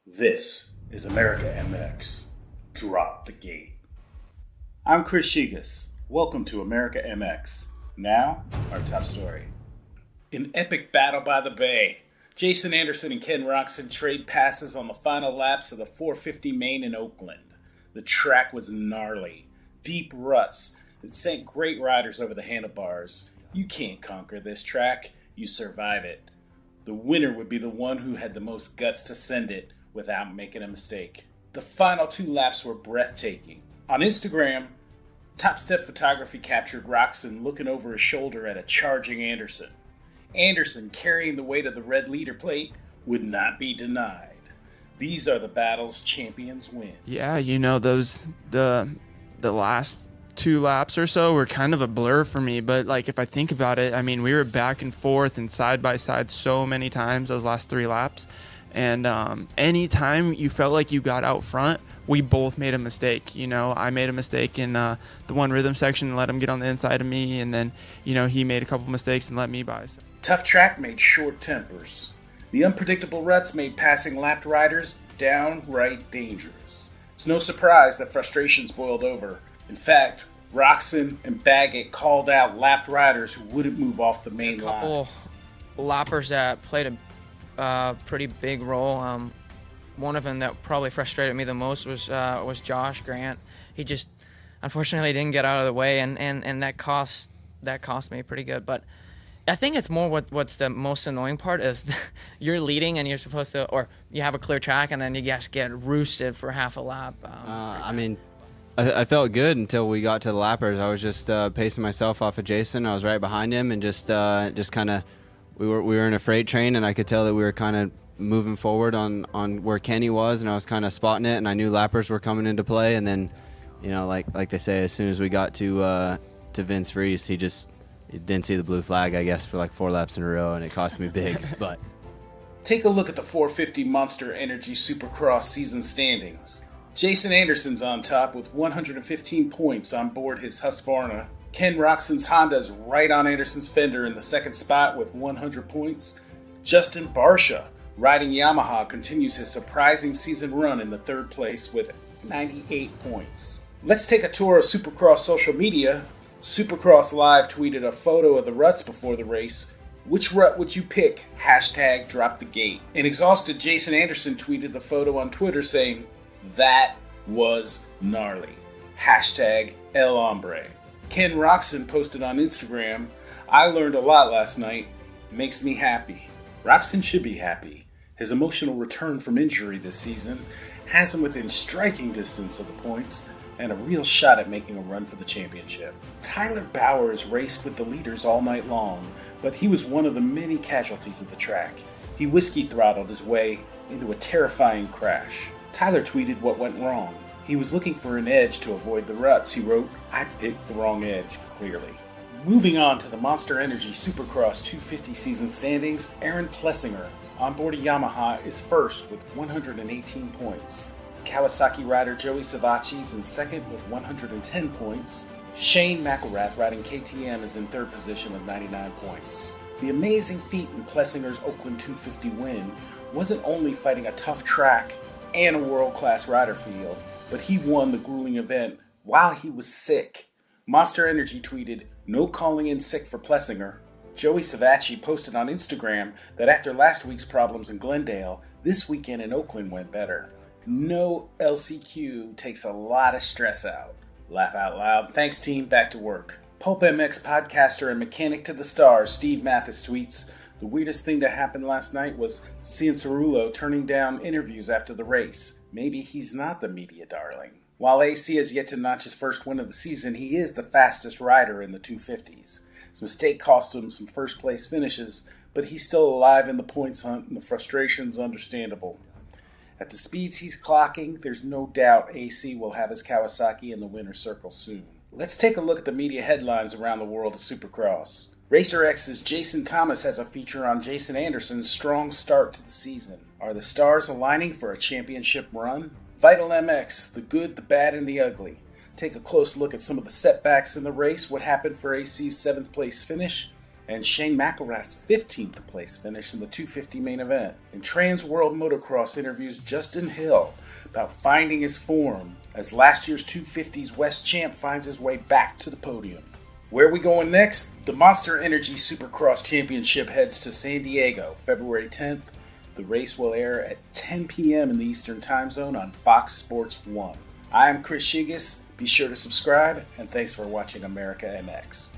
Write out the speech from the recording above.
This is America MX. Drop the gate. I'm Chris Shigas. Welcome to America MX. Now, our top story. An epic battle by the bay. Jason Anderson and Ken Roczen trade passes on the final laps of the 450 main in Oakland. The track was gnarly. Deep ruts that sent great riders over the handlebars. You can't conquer this track. You survive it. The winner would be the one who had the most guts to send it without making a mistake. The final two laps were breathtaking. On Instagram, Top Step Photography captured Roczen looking over his shoulder at a charging Anderson. Anderson, carrying the weight of the red leader plate, would not be denied. These are the battles champions win. Yeah, the last two laps or so were kind of a blur for me, but if I think about it, we were back and forth and side by side so many times those last three laps. And anytime you felt like you got out front, we both made a mistake. I made a mistake in the one rhythm section and let him get on the inside of me. And then, he made a couple mistakes and let me by. Tough track made short tempers. The unpredictable ruts made passing lapped riders downright dangerous. It's no surprise that frustrations boiled over. In fact, Roczen and Baggett called out lapped riders who wouldn't move off the main line. A couple lappers that played a pretty big role. One of them that probably frustrated me the most was Josh Grant. He just unfortunately didn't get out of the way, and that cost me pretty good. But I think it's more what's the most annoying part is you're leading and you're supposed to, or you have a clear track and then you just get roosted for half a lap. I felt good until we got to the lappers. I was just pacing myself off of Jason. I was right behind him and just kind of. We were in a freight train, and I could tell that we were kind of moving forward on where Kenny was, and I was kind of spotting it, and I knew lappers were coming into play. And then, like they say, as soon as we got to Vince Freese, he didn't see the blue flag, I guess, for 4 laps in a row, and it cost me big. But take a look at the 450 Monster Energy Supercross season standings. Jason Anderson's on top with 115 points on board his Husqvarna. Ken Roczen's Honda is right on Anderson's fender in the second spot with 100 points. Justin Barcia, riding Yamaha, continues his surprising season run in the third place with 98 points. Let's take a tour of Supercross social media. Supercross Live tweeted a photo of the ruts before the race. Which rut would you pick? Hashtag drop the gate. An exhausted Jason Anderson tweeted the photo on Twitter saying, "That was gnarly. Hashtag El Hombre." Ken Roczen posted on Instagram, "I learned a lot last night. Makes me happy." Roczen should be happy. His emotional return from injury this season has him within striking distance of the points and a real shot at making a run for the championship. Tyler Bowers raced with the leaders all night long, but he was one of the many casualties of the track. He whiskey throttled his way into a terrifying crash. Tyler tweeted what went wrong. He was looking for an edge to avoid the ruts. He wrote, "I picked the wrong edge, clearly." Moving on to the Monster Energy Supercross 250 season standings, Aaron Plessinger, on board a Yamaha, is first with 118 points. Kawasaki rider Joey Savacci is in second with 110 points. Shane McElrath, riding KTM, is in third position with 99 points. The amazing feat in Plessinger's Oakland 250 win wasn't only fighting a tough track and a world-class rider field, but he won the grueling event while he was sick. Monster Energy tweeted, "No calling in sick for Plessinger." Joey Savacci posted on Instagram that after last week's problems in Glendale, this weekend in Oakland went better. No LCQ takes a lot of stress out. Laugh out loud. Thanks, team. Back to work. Pulp MX podcaster and mechanic to the stars, Steve Mathis tweets, "The weirdest thing to happen last night was seeing Cerullo turning down interviews after the race. Maybe he's not the media darling." While AC has yet to notch his first win of the season, he is the fastest rider in the 250s. His mistake cost him some first-place finishes, but he's still alive in the points hunt, and the frustration's understandable. At the speeds he's clocking, there's no doubt AC will have his Kawasaki in the winner's circle soon. Let's take a look at the media headlines around the world of Supercross. Racer X's Jason Thomas has a feature on Jason Anderson's strong start to the season. Are the stars aligning for a championship run? Vital MX, the good, the bad, and the ugly. Take a close look at some of the setbacks in the race, what happened for AC's 7th place finish, and Shane McElrath's 15th place finish in the 250 main event. And Trans World Motocross interviews Justin Hill about finding his form as last year's 250's West champ finds his way back to the podium. Where are we going next? The Monster Energy Supercross Championship heads to San Diego, February 10th. The race will air at 10 p.m. in the Eastern Time Zone on Fox Sports 1. I am Chris Shigas. Be sure to subscribe, and thanks for watching America MX.